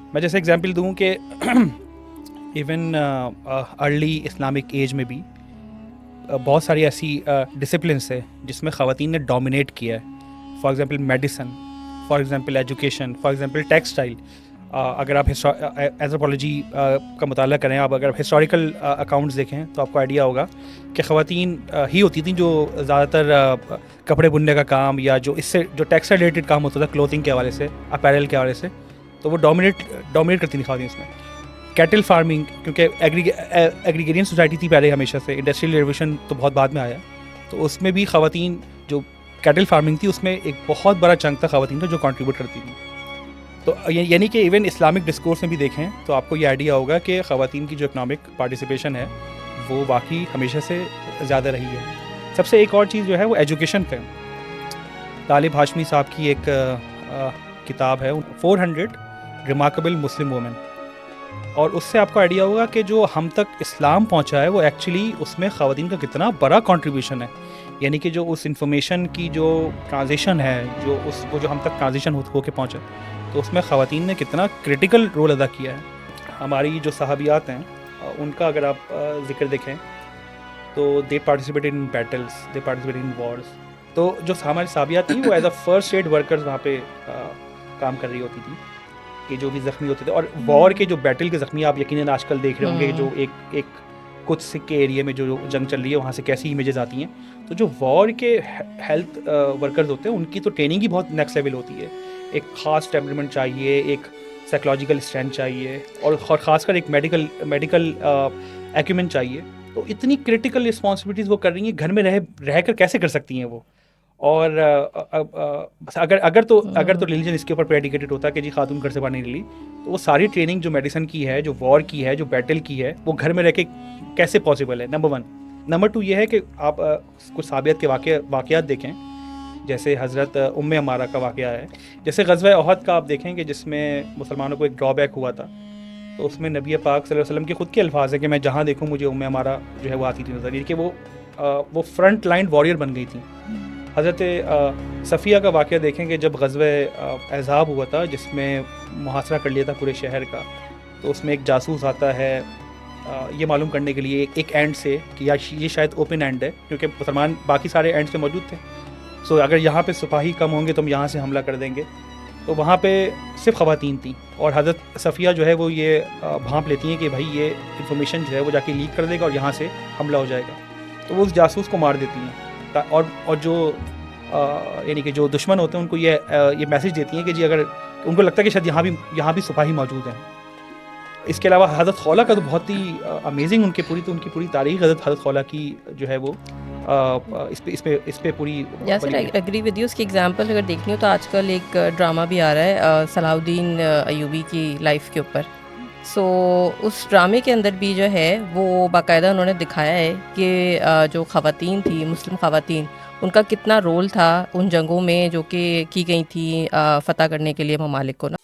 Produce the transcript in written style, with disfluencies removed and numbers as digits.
मैं जैसे एग्जांपल दूं कि इवन अर्ली इस्लामिक एज में भी बहुत सारी ऐसी डिसिप्लिन्स है जिसमें ख़वातीन ने डोमिनेट किया है। For example medicine, for example education, for example textile. अगर आप एंथ्रोपोलॉजी का मुताला करें, आप अगर हिस्टोरिकल अकाउंट्स देखें तो आपको आइडिया होगा कि ख़वातीन ही होती थी जो ज़्यादातर कपड़े बुनने का काम या जो इससे जो टेक्सटाइल रिलेटेड काम होता था, क्लोथिंग के हवाले से, अपैरल के हवाले से, तो वो डोमिनेट करती थी ख़वातीन इसमें। कैटल फार्मिंग, क्योंकि एग्रीगेरियन सोसाइटी थी पहले हमेशा से, इंडस्ट्रियल रेवोल्यूशन तो बहुत बाद में आया, तो उसमें भी ख़वातीन जो कैटल फार्मिंग थी उसमें एक बहुत बड़ा चंक था ख़वातीन का जो कंट्रीब्यूट करती थी। तो यानी कि इवन इस्लामिक डिस्कोर्स में भी देखें तो आपको ये आइडिया होगा कि ख़वातीन की जो इकनॉमिक पार्टिसिपेशन है वो बाकी हमेशा से ज़्यादा रही है। सबसे एक और चीज़ जो है वो एजुकेशन पे, तालिब हाशमी साहब की एक किताब है 400 रिमार्केबल मुस्लिम वुमेन, और उससे आपको आइडिया होगा कि जो हम तक इस्लाम पहुंचा है वो एक्चुअली उसमें ख़वातीन का कितना बड़ा कंट्रीब्यूशन है। यानी कि जो उस इंफॉर्मेशन की जो ट्रांजिशन है, जो उसको जो हम तक ट्रांजिशन होके पहुंचा, तो उसमें ख़वातीन ने कितना क्रिटिकल रोल अदा किया है। हमारी जो सहाबियात हैं उनका अगर आप जिक्र देखें तो they participated in battles, they participated in wars. तो जो हमारी सहाबियात थी वो as a first aid workers वहाँ पे काम कर रही होती थी कि जो भी ज़ख्मी होते थे, और वॉर के जो बैटल के ज़ख्मी आप यकीनन आजकल देख रहे होंगे, जो एक कुछ सिक्के एरिया में जो जंग चल रही है वहाँ से कैसी इमेजेस आती हैं। तो जो वॉर के हेल्थ वर्कर्स होते हैं उनकी तो ट्रेनिंग ही बहुत नेक्स्ट लेवल होती है। एक ख़ास टेम्परामेंट चाहिए, एक साइकोलॉजिकल स्ट्रेंथ चाहिए, और ख़ासकर एक मेडिकल एक्यूमेंट चाहिए। तो इतनी क्रिटिकल रिस्पॉन्सिबिलिटीज़ वो कर रही हैं, घर में रह कर कैसे कर सकती हैं वो। और बस अगर तो रिलीजन इसके ऊपर प्रेडिकेटेड होता है कि जी खातून घर से बाहर नहीं निकली, तो वो सारी ट्रेनिंग जो मेडिसिन की है, जो वॉर की है, जो बैटल की है, वो घर में रह के कैसे पॉसिबल है, नंबर 1। नंबर 2 ये है कि आप कुछ साबियत के वाक़यात देखें, जैसे हज़रत उम्मे अमारा का वाक़या है, जैसे ग़ज़वा ओहद का आप देखेंगे जिसमें मुसलमानों को एक ड्रॉबैक हुआ था। तो उसमें नबी पाक सल्लल्लाहु अलैहि वसल्लम के ख़ुद के अल्फाज है कि मैं जहाँ देखूँ मुझे उम्मे अमारा जो है वो आती थी नज़र, यानी कि वो फ्रंट लाइन वॉरियर बन गई थी। हज़रत सफ़िया का वाक़या देखेंगे जब ग़ज़वा अहज़ाब हुआ था, जिसमें मुहासरा कर लिया था पूरे शहर का, तो उसमें एक जासूस आता है ये मालूम करने के लिए एक एंड से कि ये शायद ओपन एंड है, क्योंकि मुसलमान बाकी सारे एंड पे मौजूद थे। सो अगर यहाँ पे सिपाही कम होंगे तो हम यहाँ से हमला कर देंगे। तो वहाँ पे सिर्फ ख़वातीन थी, और हज़रत सफ़िया जो है वो ये भांप लेती हैं कि भाई ये इन्फॉर्मेशन जो है वो जाके लीक कर देगा और यहाँ से हमला हो जाएगा। तो वो उस जासूस को मार देती हैं, और जो यानी कि जो दुश्मन होते हैं उनको ये मैसेज देती हैं कि जी अगर उनको लगता है कि शायद यहाँ भी सिपाही मौजूद हैं। इसके अलावा हज़रत खौला का तो बहुत ही अमेजिंग उनकी पूरी तारीख़ हज़रत खौला की जो है वो इस पे पूरी यासिर एग्री विद यू। उसकी एग्जांपल अगर देखनी हो तो आजकल एक ड्रामा भी आ रहा है सलाहुद्दीन अयूबी की लाइफ के ऊपर। सो उस ड्रामे के अंदर भी जो है वो बाकायदा उन्होंने दिखाया है कि जो ख़वातीन थी, मुस्लिम ख़वातीन, उनका कितना रोल था उन जंगों में जो कि की गई थी फ़तह करने के लिए ममालिक को ना।